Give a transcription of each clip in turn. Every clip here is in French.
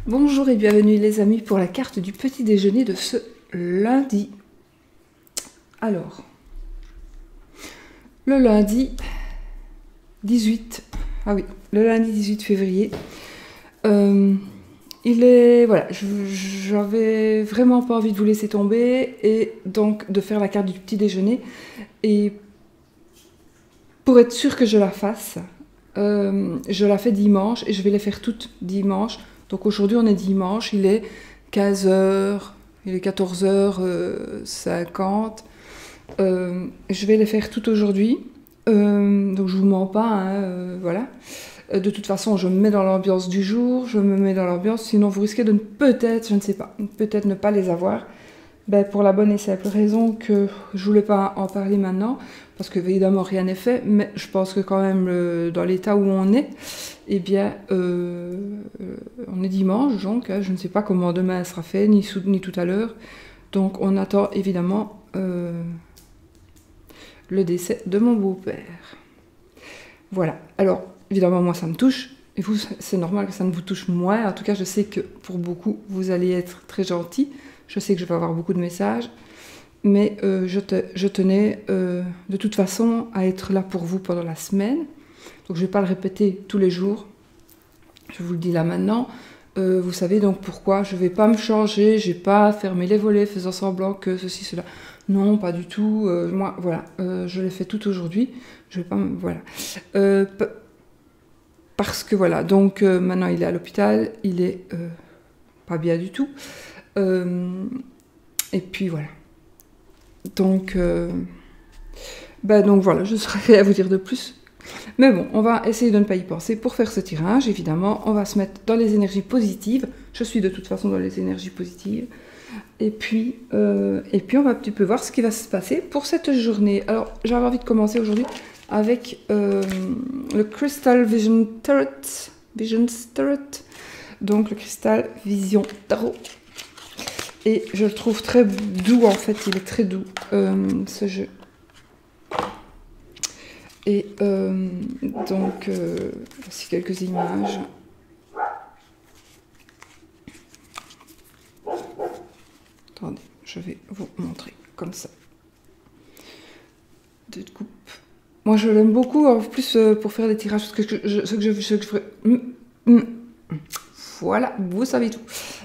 Bonjour et bienvenue les amis pour la carte du petit déjeuner de ce lundi. Alors, le lundi 18, le lundi 18 février, voilà, j'avais vraiment pas envie de vous laisser tomber et donc de faire la carte du petit déjeuner. Et pour être sûr que je la fasse, je la fais dimanche et je vais les faire toutes dimanche. Donc aujourd'hui on est dimanche, il est 15h, il est 14h50. Je vais les faire toutes aujourd'hui. Donc je vous mens pas, hein, voilà. De toute façon, je me mets dans l'ambiance du jour, je me mets dans l'ambiance, sinon vous risquez de peut-être, je ne sais pas, peut-être ne pas les avoir. Ben, pour la bonne et simple raison que je voulais pas en parler maintenant, parce que évidemment rien n'est fait, mais je pense que quand même dans l'état où on est, eh bien, on est dimanche, donc je ne sais pas comment demain sera fait, ni tout à l'heure. Donc on attend évidemment le décès de mon beau-père. Voilà, alors évidemment moi ça me touche, et vous c'est normal que ça ne vous touche moins, en tout cas je sais que pour beaucoup vous allez être très gentils, je sais que je vais avoir beaucoup de messages, mais je tenais de toute façon à être là pour vous pendant la semaine, donc je ne vais pas le répéter tous les jours, je vous le dis là maintenant. Vous savez donc pourquoi je ne vais pas me changer, je ne vais pas fermer les volets faisant semblant que ceci, cela. Non, pas du tout. Moi, voilà, je l'ai fait tout aujourd'hui. Je vais pas, voilà. Parce que voilà, donc maintenant il est à l'hôpital, il est pas bien du tout. Et puis voilà. Donc, donc voilà, je serais à vous dire de plus. Mais bon, on va essayer de ne pas y penser pour faire ce tirage, évidemment. On va se mettre dans les énergies positives. Je suis de toute façon dans les énergies positives. Et puis on va un petit peu voir ce qui va se passer pour cette journée. Alors, j'avais envie de commencer aujourd'hui avec le Crystal Vision Tarot. Donc, le Crystal Vision Tarot. Et je le trouve très doux, en fait. Il est très doux, ce jeu. Et donc, voici quelques images. Attendez, je vais vous montrer comme ça. Deux coupes. Moi, je l'aime beaucoup, en plus, pour faire des tirages, ce que je ferais... Voilà, vous savez tout.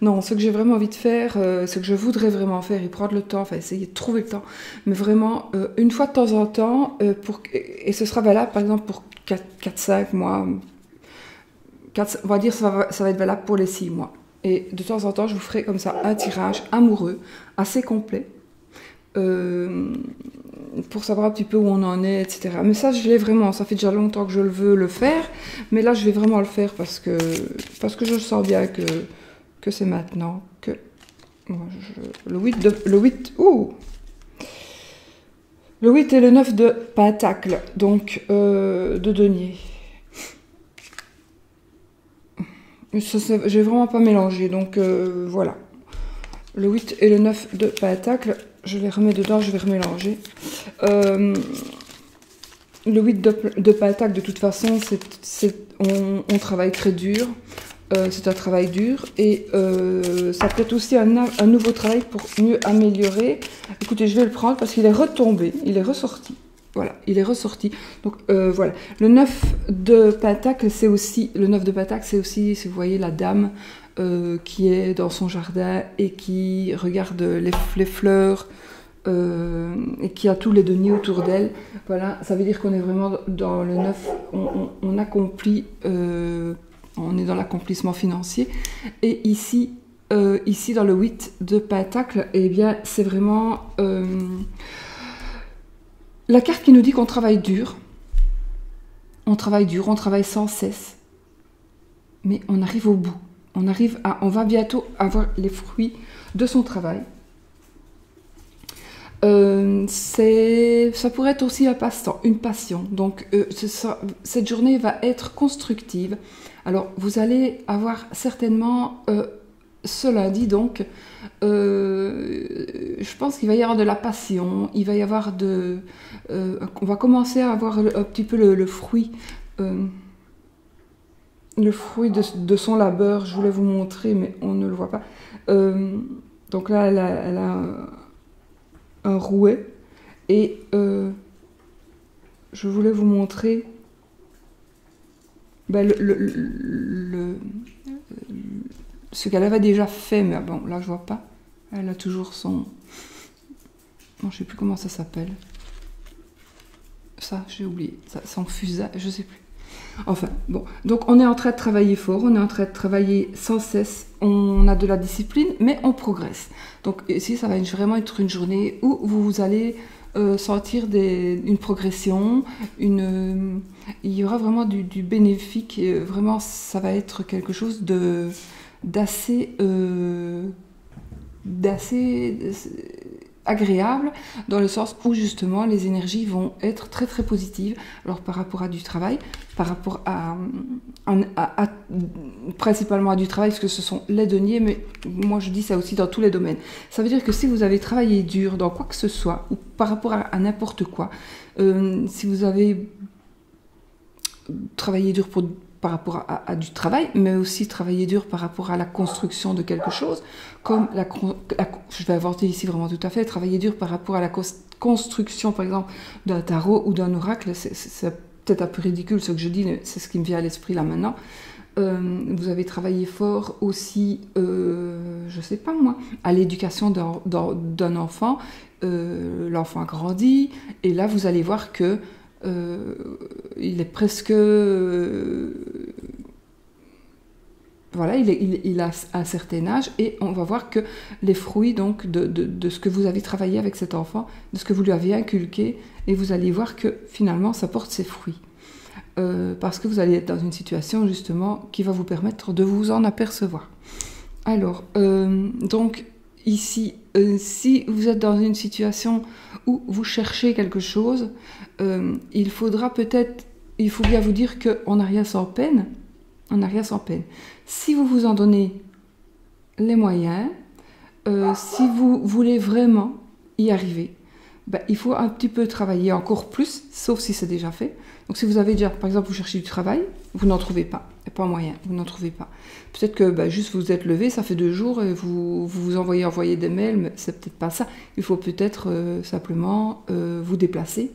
Non, ce que j'ai vraiment envie de faire, ce que je voudrais vraiment faire, et prendre le temps, enfin essayer de trouver le temps, mais vraiment, une fois de temps en temps, et ce sera valable, par exemple, pour 4-5 mois, on va dire ça va être valable pour les 6 mois. Et de temps en temps, je vous ferai comme ça un tirage amoureux, assez complet, pour savoir un petit peu où on en est, etc. Mais ça, je l'ai vraiment, ça fait déjà longtemps que je veux le faire, mais là, je vais vraiment le faire parce que je sens bien que c'est maintenant que... Le 8 et le 9 de Pentacle, donc de denier. J'ai vraiment pas mélangé, donc voilà. Le 8 et le 9 de Pentacle, je les remets dedans, je vais remélanger. Le 8 de Pentacle, de toute façon, on travaille très dur. C'est un travail dur. Et ça peut être aussi un nouveau travail pour mieux améliorer. Écoutez, je vais le prendre parce qu'il est retombé, il est ressorti. Voilà, il est ressorti. Donc voilà. Le 9 de Pentacle, c'est aussi, si vous voyez, la dame qui est dans son jardin et qui regarde les fleurs et qui a tous les deniers autour d'elle. Voilà, ça veut dire qu'on est vraiment dans le 9, on accomplit, on est dans l'accomplissement financier. Et ici, dans le 8 de Pentacle, eh bien, c'est vraiment la carte qui nous dit qu'on travaille dur. On travaille sans cesse. Mais on arrive au bout. On va bientôt avoir les fruits de son travail. Ça pourrait être aussi un passe-temps, une passion. Donc, cette journée va être constructive. Alors, vous allez avoir certainement ce lundi, donc, je pense qu'il va y avoir de la passion. Il va y avoir on va commencer à avoir un petit peu le fruit le fruit de son labeur. Je voulais vous montrer, mais on ne le voit pas. Donc là, elle a un rouet. Et je voulais vous montrer ben, ce qu'elle avait déjà fait. Mais bon, là, je vois pas. Elle a toujours son... Non, je sais plus comment ça s'appelle. Ça, j'ai oublié. Ça, son fusain, je sais plus. Enfin, bon. Donc, on est en train de travailler fort. On est en train de travailler sans cesse. On a de la discipline, mais on progresse. Donc, ici, ça va vraiment être une journée où vous allez sentir une progression. Il y aura vraiment du bénéfique. Vraiment, ça va être quelque chose d'assez agréable, dans le sens où justement les énergies vont être très très positives. Alors par rapport à du travail, par rapport à principalement à du travail, parce que ce sont les deniers, mais moi je dis ça aussi dans tous les domaines. Ça veut dire que si vous avez travaillé dur dans quoi que ce soit, ou par rapport à n'importe quoi, si vous avez travaillé dur par rapport à du travail, mais aussi travailler dur par rapport à la construction de quelque chose, comme je vais inventer ici vraiment tout à fait, travailler dur par rapport à la construction, par exemple, d'un tarot ou d'un oracle. C'est peut-être un peu ridicule ce que je dis, mais c'est ce qui me vient à l'esprit là maintenant. Vous avez travaillé fort aussi, je sais pas moi, à l'éducation d'un enfant. L'enfant a grandi, et là vous allez voir que il est presque... voilà, il a un certain âge, et on va voir que les fruits donc, de ce que vous avez travaillé avec cet enfant, de ce que vous lui avez inculqué, et vous allez voir que finalement ça porte ses fruits. Parce que vous allez être dans une situation justement qui va vous permettre de vous en apercevoir. Alors, donc ici, si vous êtes dans une situation où vous cherchez quelque chose, il faut bien vous dire qu'on n'a rien sans peine. On n'a rien sans peine. Si vous vous en donnez les moyens, si vous voulez vraiment y arriver, ben, il faut un petit peu travailler encore plus, sauf si c'est déjà fait. Donc si vous avez déjà, par exemple, vous cherchez du travail, vous n'en trouvez pas. Il n'y a pas moyen, vous n'en trouvez pas. Peut-être que ben, juste vous êtes levé, ça fait 2 jours, et vous envoyez des mails, mais c'est peut-être pas ça. Il faut peut-être simplement vous déplacer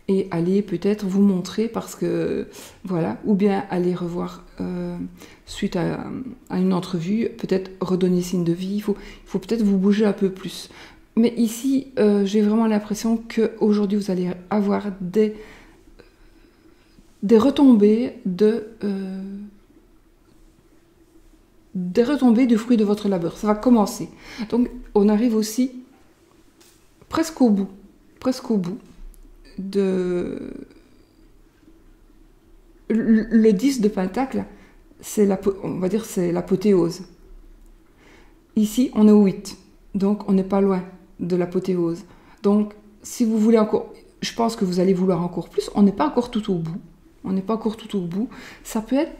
et aller peut-être vous montrer, parce que voilà, ou bien aller revoir suite à une entrevue, peut-être redonner signe de vie. Il faut peut-être vous bouger un peu plus. Mais ici, j'ai vraiment l'impression qu'aujourd'hui, vous allez avoir des retombées des retombées du fruit de votre labeur. Ça va commencer. Donc, on arrive aussi presque au bout le 10 de Pentacle, on va dire c'est l'apothéose. Ici, on est au 8, donc on n'est pas loin de l'apothéose. Donc, si vous voulez encore, je pense que vous allez vouloir encore plus. On n'est pas encore tout au bout. Ça peut être,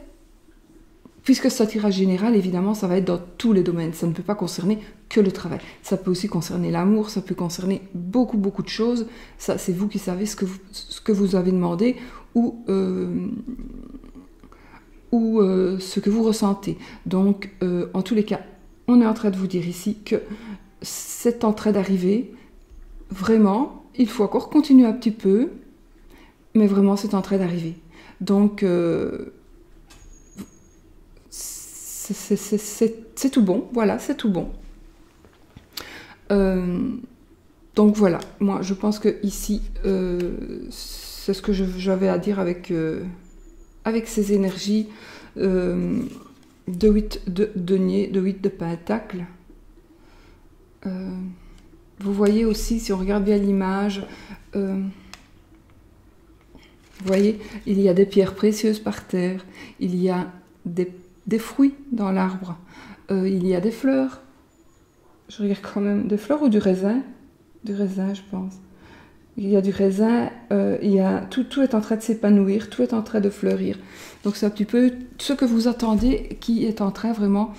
puisque c'est un tirage général, évidemment, ça va être dans tous les domaines. Ça ne peut pas concerner que le travail. Ça peut aussi concerner l'amour, ça peut concerner beaucoup de choses. Ça, c'est vous qui savez ce que vous avez demandé, ou ce que vous ressentez. Donc, en tous les cas, on est en train de vous dire ici que c'est en train d'arriver. Vraiment, il faut encore continuer un petit peu, mais vraiment, c'est en train d'arriver. Donc, c'est tout bon. Voilà, c'est tout bon. Donc voilà, moi je pense que ici, c'est ce que j'avais à dire avec ces énergies de 8 de denier, de 8 de pentacle. Vous voyez aussi, si on regarde bien l'image, vous voyez, il y a des pierres précieuses par terre, il y a des fruits dans l'arbre, il y a des fleurs. Je regarde quand même, des fleurs ou du raisin? Du raisin, je pense. Il y a du raisin, tout est en train de s'épanouir, tout est en train de fleurir. Donc c'est un petit peu ce que vous attendez qui est en train vraiment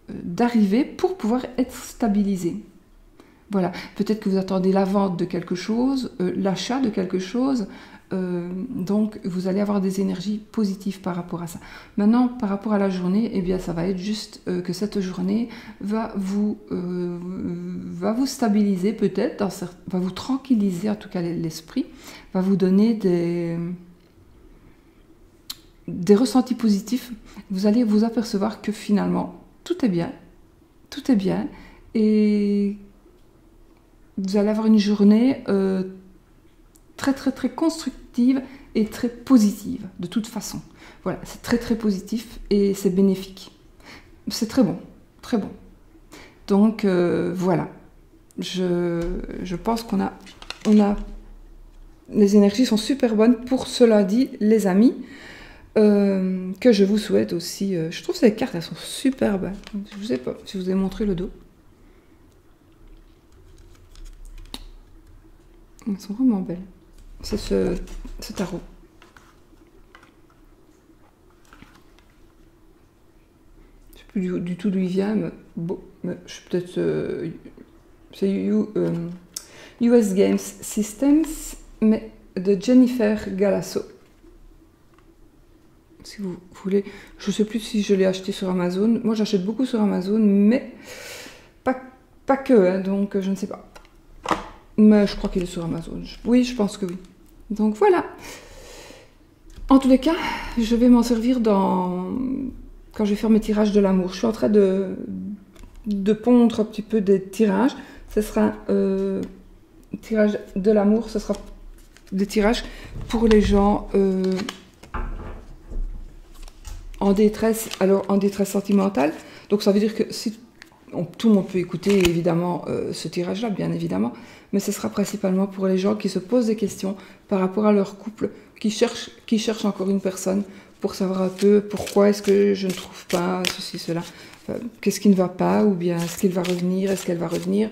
d'arriver pour pouvoir être stabilisé. Voilà, peut-être que vous attendez la vente de quelque chose, l'achat de quelque chose, donc vous allez avoir des énergies positives par rapport à ça. Maintenant, par rapport à la journée, eh bien ça va être juste que cette journée va vous stabiliser peut-être, va vous tranquilliser, en tout cas l'esprit, va vous donner des ressentis positifs. Vous allez vous apercevoir que finalement tout est bien, et vous allez avoir une journée très très très constructive et très positive de toute façon. Voilà, c'est très très positif et c'est bénéfique. C'est très bon, très bon. Donc voilà, je pense qu'on a les énergies sont super bonnes pour cela dit, les amis. Que je vous souhaite aussi. Je trouve ces cartes, elles sont superbes. Je ne sais pas si je vous ai montré le dos. Elles sont vraiment belles. C'est ce tarot. Je ne sais plus du tout d'où il vient, mais bon, je suis peut-être... c'est US Games Systems, mais de Jennifer Galasso. Si vous voulez, je ne sais plus si je l'ai acheté sur Amazon. Moi, j'achète beaucoup sur Amazon, mais pas que, hein, donc je ne sais pas. Mais je crois qu'il est sur Amazon. Oui, je pense que oui. Donc voilà. En tous les cas, je vais m'en servir quand je vais faire mes tirages de l'amour. Je suis en train de pondre un petit peu des tirages. Ce sera tirage de l'amour, ce sera des tirages pour les gens... en détresse, alors en détresse sentimentale. Donc ça veut dire que si tout le monde peut écouter évidemment ce tirage-là, bien évidemment, mais ce sera principalement pour les gens qui se posent des questions par rapport à leur couple, qui cherchent encore une personne pour savoir un peu pourquoi est-ce que je ne trouve pas ceci, cela, qu'est-ce qui ne va pas, ou bien est-ce qu'il va revenir, est-ce qu'elle va revenir,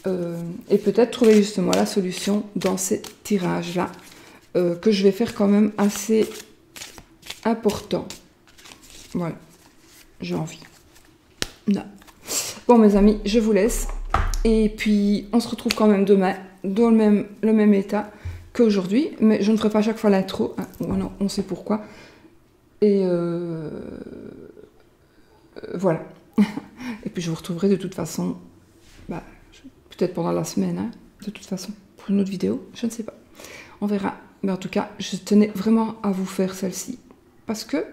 et peut-être trouver justement la solution dans ces tirages-là, que je vais faire quand même assez important. Voilà, j'ai envie. Non. Bon, mes amis, je vous laisse. Et puis, on se retrouve quand même demain dans le même état qu'aujourd'hui. Mais je ne ferai pas à chaque fois l'intro. Hein. On sait pourquoi. Et voilà. Et puis, je vous retrouverai de toute façon, peut-être pendant la semaine, hein, de toute façon, pour une autre vidéo. Je ne sais pas. On verra. Mais en tout cas, je tenais vraiment à vous faire celle-ci. Parce que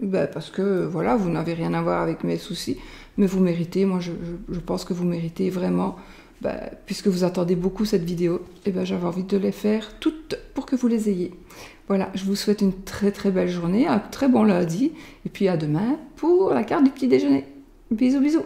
voilà, vous n'avez rien à voir avec mes soucis, mais vous méritez, moi je pense que vous méritez vraiment, puisque vous attendez beaucoup cette vidéo, et j'avais envie de les faire toutes pour que vous les ayez. Voilà, je vous souhaite une très très belle journée, un très bon lundi, et puis à demain pour la carte du petit déjeuner. Bisous bisous.